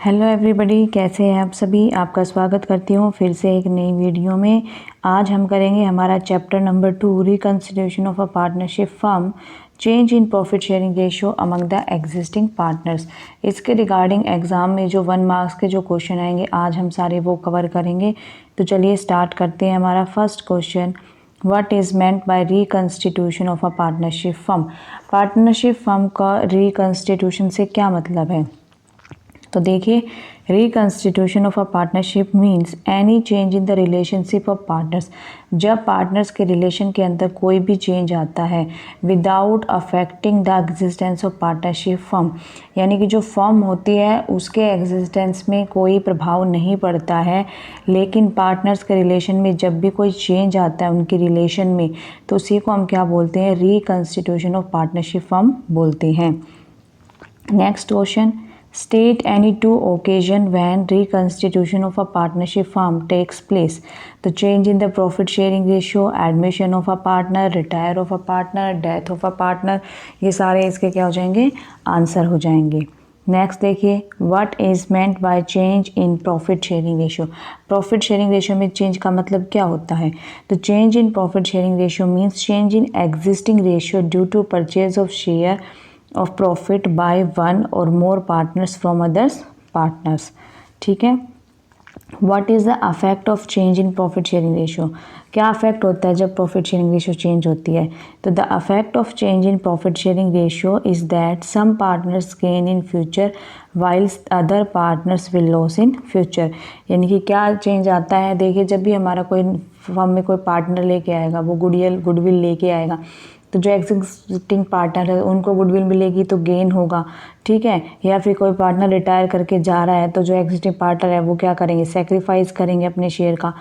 Hello everybody, कैसे हैं आप सभी। आपका स्वागत करती हूँ फिर से एक नई वीडियो में। आज हम करेंगे हमारा chapter number 2 reconsideration of a partnership firm, change in profit sharing ratio among the existing partners. इसके रिगार्डिंग एग्जाम में जो 1 मार्क्स के जो क्वेश्चन आएंगे आज हम सारे वो कवर करेंगे। तो चलिए स्टार्ट करते हैं। हमारा first question, what is meant bye reconstitution of a partnership firm. Partnership firm का रिकंस्टिट्यूशन से क्या मतलब है। तो देखिए, reconstitution of a partnership means any change in the relationship of partners. जब पार्टनर्स के रिलेशन के अंदर कोई भी चेंज आता है without affecting the existence of partnership firm, यानी कि जो फर्म होती है उसके एग्जिस्टेंस में कोई प्रभाव नहीं पड़ता है, लेकिन पार्टनर्स के रिलेशन में जब भी कोई चेंज आता है उनके रिलेशन में, तो उसी को हम क्या बोलते हैं, रिकंस्टिट्यूशन ऑफ पार्टनरशिप फर्म बोलते हैं। Next question, state any two occasion when reconstitution of a partnership firm takes place। तो change in the profit sharing ratio, admission of a partner, retire of a partner, death of a partner, ये सारे इसके क्या हो जाएंगे, answer हो जाएंगे। Next देखिए, what is meant by change in profit sharing ratio. Profit sharing ratio में चेंज का मतलब क्या होता है। तो change in profit sharing ratio means change in existing ratio due to purchase of share of profit by one or more partners from others partners। ठीक है। What is the effect of change in profit sharing ratio। क्या affect होता है जब profit sharing ratio change होती है। तो the affect of change in profit sharing ratio is that some partners gain in future whiles other partners will loss in future. यानी कि क्या चेंज आता है, देखिए जब भी हमारा कोई फर्म में कोई पार्टनर लेके आएगा वो गुडविल लेके आएगा, तो जो एग्जिस्टिंग पार्टनर है उनको गुडविल मिलेगी तो गेन होगा, ठीक है। या फिर कोई पार्टनर रिटायर करके जा रहा है तो जो एग्जिस्टिंग पार्टनर है वो क्या करेंगे, सेक्रीफाइस करेंगे अपने शेयर का।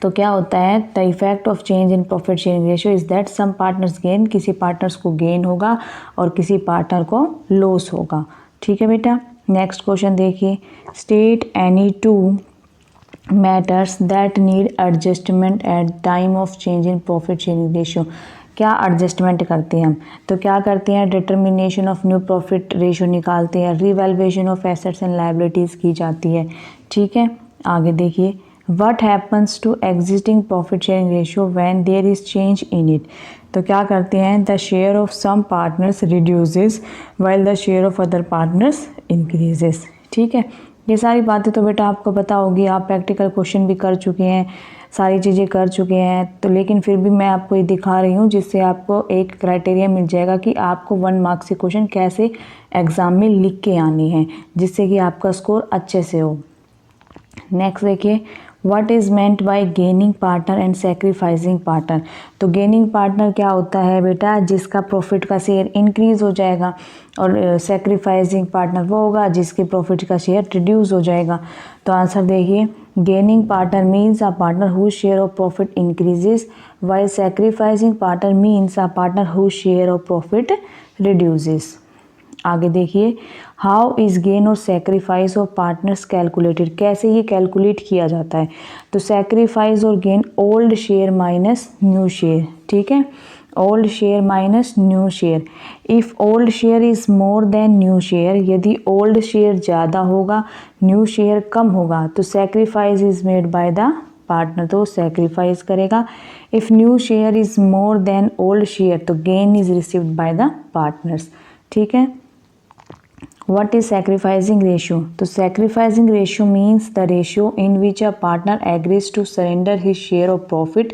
तो क्या होता है, the effect of change in profit sharing ratio is that some partners gain, किसी पार्टनर्स को गेन होगा और किसी पार्टनर को लॉस होगा। ठीक है बेटा। नेक्स्ट क्वेश्चन देखिए, state any two matters that need adjustment at time of change in profit sharing ratio. क्या एडजस्टमेंट करते हैं हम, तो क्या करते हैं, determination of new profit ratio निकालते हैं, revaluation of assets and liabilities की जाती है। ठीक है। आगे देखिए, what happens to existing profit sharing ratio when there is change in it. तो क्या करते हैं, the share of some partners reduces while the share of other partners increases. ठीक है। ये सारी बातें तो बेटा आपको पता होगी, आप प्रैक्टिकल क्वेश्चन भी कर चुके हैं, सारी चीज़ें कर चुके हैं, तो लेकिन फिर भी मैं आपको ये दिखा रही हूँ जिससे आपको एक क्राइटेरिया मिल जाएगा कि आपको 1 मार्क्स के क्वेश्चन कैसे एग्ज़ाम में लिख के आने हैं जिससे कि आपका स्कोर अच्छे से हो। नेक्स्ट देखिए, what is meant bye gaining partner and sacrificing partner. तो गेनिंग पार्टनर क्या होता है बेटा, जिसका प्रॉफिट का शेयर इंक्रीज़ हो जाएगा, और सेक्रीफाइसिंग पार्टनर वो होगा जिसके प्रॉफिट का शेयर रिड्यूस हो जाएगा। तो आंसर देखिए, gaining partner means a partner whose share of profit increases while sacrificing partner means a partner whose share of profit reduces. आगे देखिए, हाउ इज़ गेन और सेक्रीफाइस ऑफ पार्टनर्स कैलकुलेटेड। कैसे ये calculate किया जाता है। तो सेक्रीफाइस और gain old share minus new share. ठीक है, old share minus new share. If old share is more than new share, यदि ओल्ड शेयर ज़्यादा होगा न्यू शेयर कम होगा, तो sacrifice is made by the partner, तो सेक्रीफाइस करेगा। If new share is more than old share, तो gain is received by the partners. ठीक है। What is sacrificing ratio? तो sacrificing ratio means the ratio in which a partner agrees to surrender his share of profit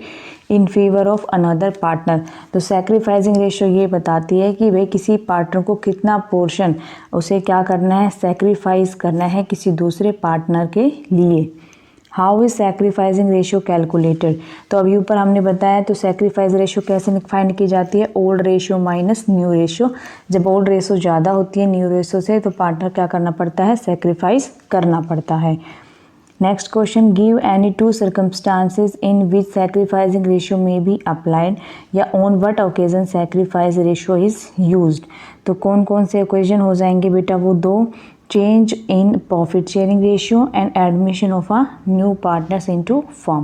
in favor of another partner। तो sacrificing ratio ये बताती है कि भाई किसी पार्टनर को कितना पोर्शन उसे क्या करना है, सेक्रीफाइस करना है किसी दूसरे पार्टनर के लिए। How is sacrificing ratio calculated. तो अभी ऊपर हमने बताया, तो सेक्रीफाइस रेशियो कैसे फाइंड की जाती है, old ratio minus new ratio. जब ओल्ड रेशियो ज़्यादा होती है न्यू रेशियो से, तो पार्टनर क्या करना पड़ता है, सेक्रीफाइस करना पड़ता है। Next question, give any 2 circumstances इन विच सेक्रीफाइसिंग रेशियो में बी अप्लाइड, या on what occasion sacrifice ratio is used. तो कौन कौन से ओकेजन हो जाएंगे बेटा, वो 2, change in profit sharing ratio and admission of a new partners into firm।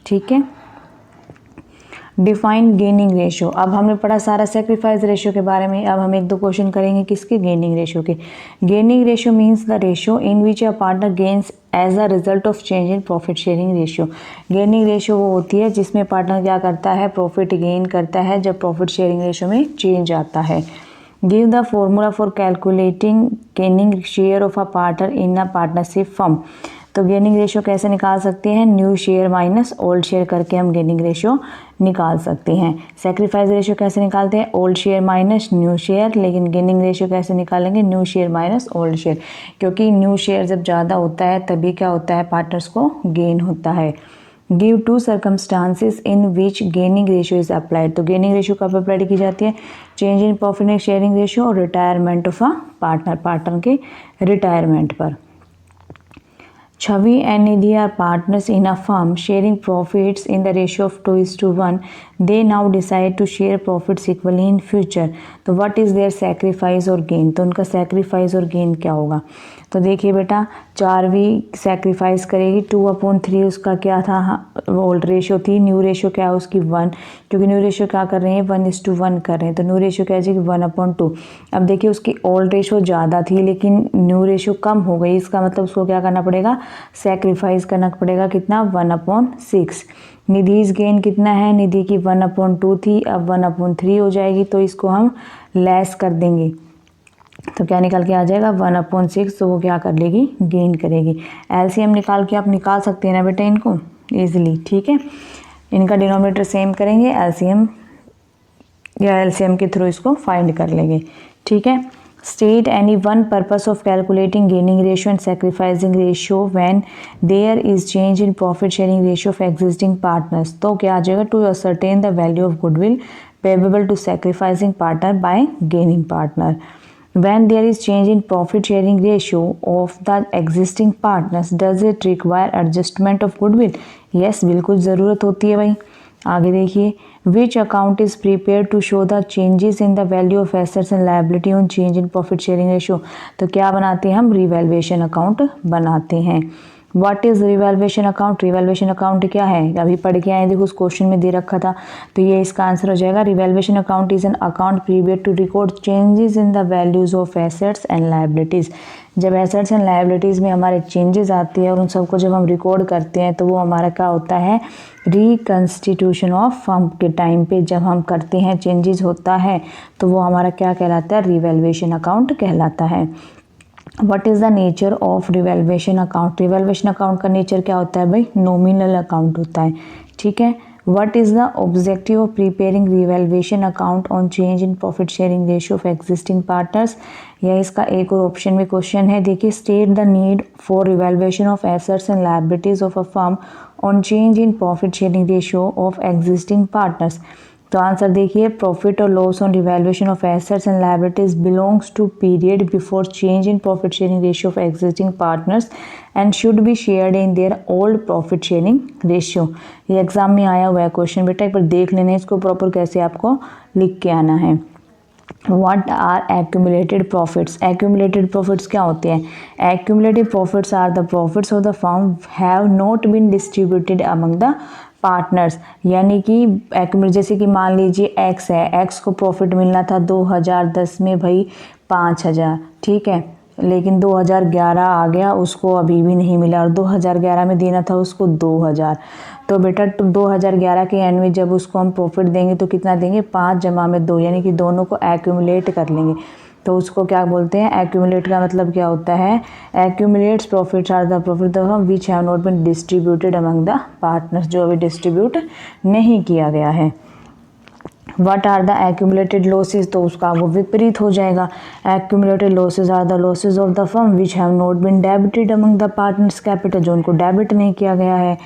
ठीक है। Define gaining ratio. अब हमने पढ़ा सारा सेक्रीफाइस रेशियो के बारे में, अब हम एक दो क्वेश्चन करेंगे किसके, गेनिंग रेशियो के। Gaining ratio means the ratio in which a partner gains as a result of change in profit sharing ratio. Gaining ratio वो होती है जिसमें पार्टनर क्या करता है, प्रॉफिट गेन करता है जब प्रॉफिट शेयरिंग रेशियो में चेंज आता है। Give the formula for calculating gaining share of a partner in a partnership firm. तो गेनिंग रेशियो कैसे निकाल सकते हैं, new share minus old share करके हम गेनिंग रेशियो निकाल सकते हैं। सेक्रीफाइस रेशियो कैसे निकालते हैं, old share minus new share, लेकिन गेनिंग रेशियो कैसे निकालेंगे, new share minus old share, क्योंकि न्यू शेयर जब ज़्यादा होता है तभी क्या होता है, पार्टनर्स को गेन होता है। Give two circumstances in which gaining ratio is applied. तो गेनिंग रेशियो कब अप्लाई की जाती है, change in profit sharing ratio और retirement of a partner, partner के रिटायरमेंट पर। Chavi and Nidhi are partners in a firm sharing profits in the ratio of 2:1. They now decide to share profits equally in future. तो what is their sacrifice और gain, तो उनका sacrifice और gain क्या होगा। तो देखिए बेटा, चारवी सेक्रीफाइस करेगी, 2/3 उसका क्या था, ओल्ड रेशियो थी, न्यू रेशियो क्या है उसकी 1, क्योंकि न्यू रेशियो क्या कर रहे हैं 1:1 कर रहे हैं, तो न्यू रेशियो क्या है 1/2। अब देखिए उसकी ओल्ड रेशियो ज़्यादा थी लेकिन न्यू रेशियो कम हो गई, इसका मतलब उसको क्या करना पड़ेगा, सेक्रीफाइस करना पड़ेगा, कितना 1/6। निधिज गेन कितना है, निधि की 1/2 थी, अब 1/3 हो जाएगी, तो इसको हम लेस कर देंगे, तो क्या निकल के आ जाएगा 1/6, तो वो क्या कर लेगी, गेन करेगी। एलसीएम निकाल के आप निकाल सकते हैं ना बेटा इनको इजीली, ठीक है। इनका डिनोमिनेटर सेम करेंगे, एलसीएम या एलसीएम के थ्रू इसको फाइंड कर लेंगे, ठीक है। State any one purpose of calculating gaining ratio and sacrificing ratio when there is change in profit sharing ratio of existing partners. तो क्या आ जाएगा, to ascertain the value of goodwill payable to sacrificing partner by gaining partner. When there is change in profit sharing ratio of the existing partners, does it require adjustment of goodwill? Yes, बिल्कुल ज़रूरत होती है भाई। आगे देखिए, which account is prepared to show the changes in the value of assets and liability on change in profit sharing ratio? तो क्या बनाते हैं हम, रिवैल्यूएशन अकाउंट बनाते हैं। What is revaluation account, revaluation account क्या है, अभी पढ़ के आए, देखो उस क्वेश्चन में दे रखा था, तो ये इसका आंसर हो जाएगा। Revaluation account is an account prepared to record changes in the values of assets and liabilities. जब एसेट्स एंड लायबिलिटीज़ में हमारे चेंजेस आती है और उन सबको जब हम रिकॉर्ड करते हैं तो वो हमारा क्या होता है, रिकंस्टिट्यूशन ऑफ फर्म के टाइम पे जब हम करते हैं चेंजेस होता है तो वो हमारा क्या कहलाता है, रिवैल्यूएशन अकाउंट कहलाता है। What is the nature of revaluation account, revaluation account का नेचर क्या होता है भाई, नॉमिनल अकाउंट होता है, ठीक है। What is the objective of preparing revaluation account on change in profit sharing ratio of existing partners. या इसका एक और ऑप्शन में क्वेश्चन है, देखिए, state the need for revaluation of assets and liabilities of a firm on change in profit sharing ratio of existing partners. तो answer देखिए, profit और loss on revaluation of assets and liabilities belongs to period before change in profit sharing ratio of existing partners and should be shared in their old profit sharing ratio. ये exam में आया हुआ है question बेटा, एक बार देख लेना इसको प्रॉपर कैसे आपको लिख के आना है। What are accumulated profits? Accumulated profits क्या होते हैं? Accumulated profits are the profits of the firm have not been distributed among the partners. यानी कि जैसे कि मान लीजिए एक्स है, एक्स को प्रॉफिट मिलना था 2010 में भाई 5000, ठीक है, लेकिन 2011 आ गया, उसको अभी भी नहीं मिला, और 2011 में देना था उसको 2000। तो बेटा 2011 के एंड में जब उसको हम प्रॉफिट देंगे तो कितना देंगे, 5 जमा में 2, यानी कि दोनों को एक्यूमुलेट कर लेंगे, तो उसको क्या बोलते हैं, एक्यूमुलेट का मतलब क्या होता है, accumulates profits are the profit the firm which have not been distributed among the partners, जो अभी डिस्ट्रीब्यूट नहीं किया गया है। What are the accumulated losses? तो उसका वो विपरीत हो जाएगा, accumulated losses are the losses of the firm which have not been debited among the partners capital, जो उनको डेबिट नहीं किया गया है।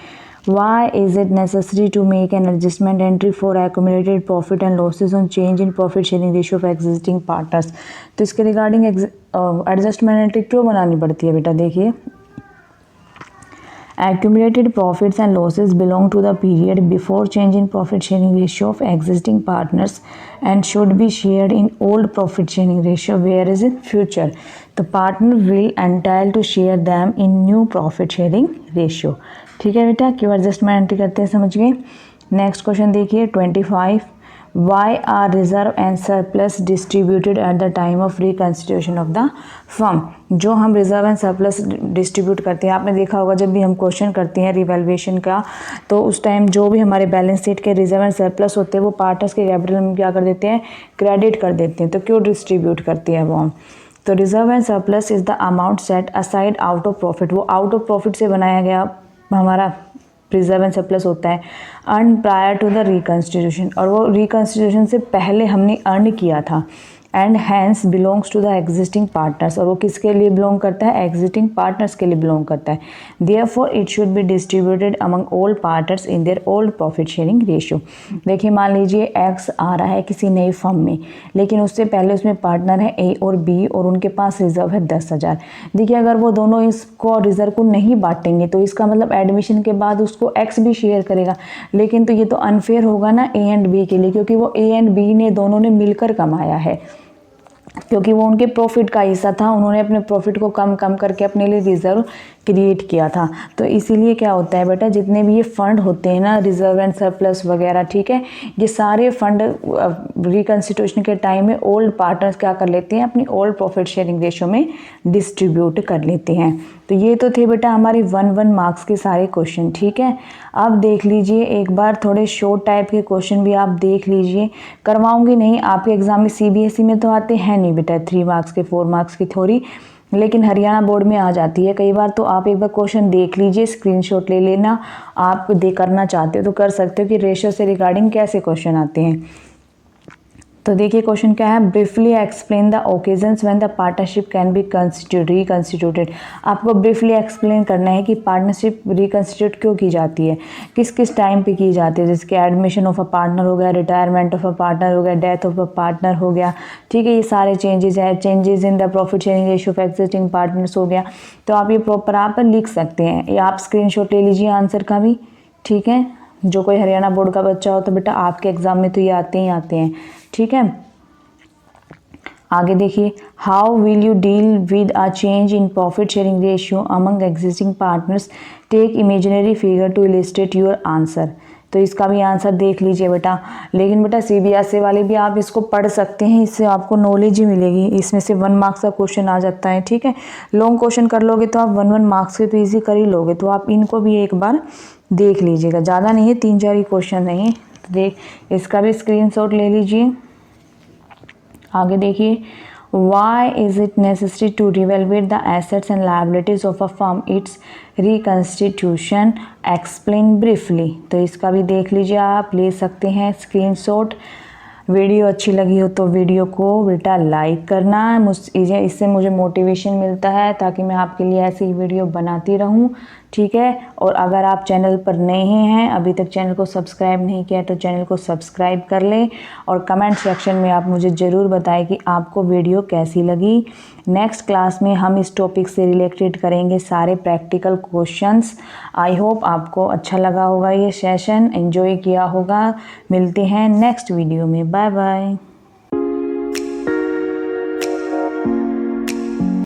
Why is it necessary to make an adjustment entry for accumulated profit and losses on change in profit sharing ratio of existing partners? तो इसके regarding adjustment entry क्यों बनानी पड़ती है बेटा, देखिए, accumulated profits and losses belong to the period before change in profit sharing ratio of existing partners and should be shared in old profit sharing ratio, whereas in future the partner will entitled to share them in new profit sharing ratio। ठीक है बेटा, क्यों adjustment entry करते हैं, समझ गए। Next question देखिए 25, why are reserve and surplus distributed at the time of reconstitution of the firm. जो हम रिजर्व एंड सरप्लस डिस्ट्रीब्यूट करते हैं, आपने देखा होगा जब भी हम क्वेश्चन करते हैं रिवैल्यूएशन का, तो उस टाइम जो भी हमारे बैलेंस शीट के रिजर्व एंड सरप्लस होते हैं वो पार्टनर्स के कैपिटल में क्या कर देते हैं, क्रेडिट कर देते हैं। तो क्यों डिस्ट्रीब्यूट करते हैं वो हम, तो reserve and surplus is the amount set aside out of profit, वो आउट ऑफ प्रॉफिट से बनाया गया हमारा रिजर्व एंड सरप्लस होता है, earn prior to the reconstitution, और वो रिकंस्टिट्यूशन से पहले हमने अर्न किया था, and hence belongs to the existing partners, और वो किसके लिए बिलोंग करता है, एग्जिस्टिंग पार्टनर्स के लिए बिलोंग करता है। Therefore it should be distributed among all partners in their old profit sharing ratio. देखिए मान लीजिए एक्स आ रहा है किसी नई फर्म में, लेकिन उससे पहले उसमें पार्टनर है ए और बी, और उनके पास रिजर्व है 10,000। देखिए अगर वो दोनों इसको रिजर्व को नहीं बांटेंगे तो इसका मतलब एडमिशन के बाद उसको एक्स भी शेयर करेगा, लेकिन तो ये तो अनफेयर होगा ना ए एंड बी के लिए, क्योंकि वो ए एंड बी ने दोनों ने मिलकर कमाया है, क्योंकि वो उनके प्रॉफिट का हिस्सा था, उन्होंने अपने प्रॉफिट को कम कम करके अपने लिए रिजर्व क्रिएट किया था। तो इसीलिए क्या होता है बेटा, जितने भी ये फंड होते हैं ना, रिजर्व एंड सरप्लस वगैरह, ठीक है, ये सारे फंड रिकंस्टिट्यूशन के टाइम में ओल्ड पार्टनर्स क्या कर लेते हैं, अपनी ओल्ड प्रॉफिट शेयरिंग रेशियो में डिस्ट्रीब्यूट कर लेते हैं। तो ये तो थे बेटा हमारे 1-1 मार्क्स के सारे क्वेश्चन, ठीक है। अब देख लीजिए एक बार थोड़े शॉर्ट टाइप के क्वेश्चन भी आप देख लीजिए, करवाऊंगी नहीं, आपके एग्जाम में सीबीएसई में तो आते हैं नहीं बेटा 3 मार्क्स के 4 मार्क्स की थ्योरी, लेकिन हरियाणा बोर्ड में आ जाती है कई बार। तो आप एक बार क्वेश्चन देख लीजिए, स्क्रीनशॉट ले लेना, आप करना चाहते हो तो कर सकते हो कि रेशियो से रिगार्डिंग कैसे क्वेश्चन आते हैं। तो देखिए क्वेश्चन क्या है, briefly explain the occasions when the partnership can be reconstituted. आपको ब्रीफली एक्सप्लेन करना है कि पार्टनरशिप रिकंस्टिट्यूट क्यों की जाती है, किस किस टाइम पे की जाती है, जैसे एडमिशन ऑफ अ पार्टनर हो गया, रिटायरमेंट ऑफ अ पार्टनर हो गया, डेथ ऑफ अ पार्टनर हो गया, ठीक है, ये सारे चेंजेस है, changes in the profit sharing ratio of existing partners हो गया। तो आप ये प्रॉपर आप लिख सकते हैं, ये आप स्क्रीनशॉट ले लीजिए आंसर का भी, ठीक है। जो कोई हरियाणा बोर्ड का बच्चा हो तो बेटा आपके एग्जाम में तो ये आते ही आते हैं, ठीक है। आगे देखिए, how will you deal with a change in profit sharing ratio among existing partners, take imaginary figure to illustrate your answer. तो इसका भी आंसर देख लीजिए बेटा, लेकिन बेटा सीबीएसई वाले भी आप इसको पढ़ सकते हैं, इससे आपको नॉलेज ही मिलेगी, इसमें से 1 मार्क्स का क्वेश्चन आ जाता है, ठीक है। लॉन्ग क्वेश्चन कर लोगे तो आप 1-1 मार्क्स के तो ईजी कर ही लोगे, तो आप इनको भी एक बार देख लीजिएगा, ज़्यादा नहीं है, 3-4 ही क्वेश्चन नहीं है, तो देख इसका भी स्क्रीनशॉट ले लीजिए। आगे देखिए, why is it necessary to reevaluate the assets and liabilities of a firm, its reconstitution, explain briefly। तो इसका भी देख लीजिए, आप ले सकते हैं स्क्रीनशॉट। वीडियो अच्छी लगी हो तो वीडियो को बेटा लाइक करना, इससे मुझे मोटिवेशन मिलता है ताकि मैं आपके लिए ऐसी वीडियो बनाती रहूं, ठीक है। और अगर आप चैनल पर नए हैं, अभी तक चैनल को सब्सक्राइब नहीं किया तो चैनल को सब्सक्राइब कर लें, और कमेंट सेक्शन में आप मुझे ज़रूर बताएं कि आपको वीडियो कैसी लगी। नेक्स्ट क्लास में हम इस टॉपिक से रिलेटेड करेंगे सारे प्रैक्टिकल क्वेश्चंस। आई होप आपको अच्छा लगा होगा, ये सेशन एंजॉय किया होगा। मिलते हैं नेक्स्ट वीडियो में, बाय बाय।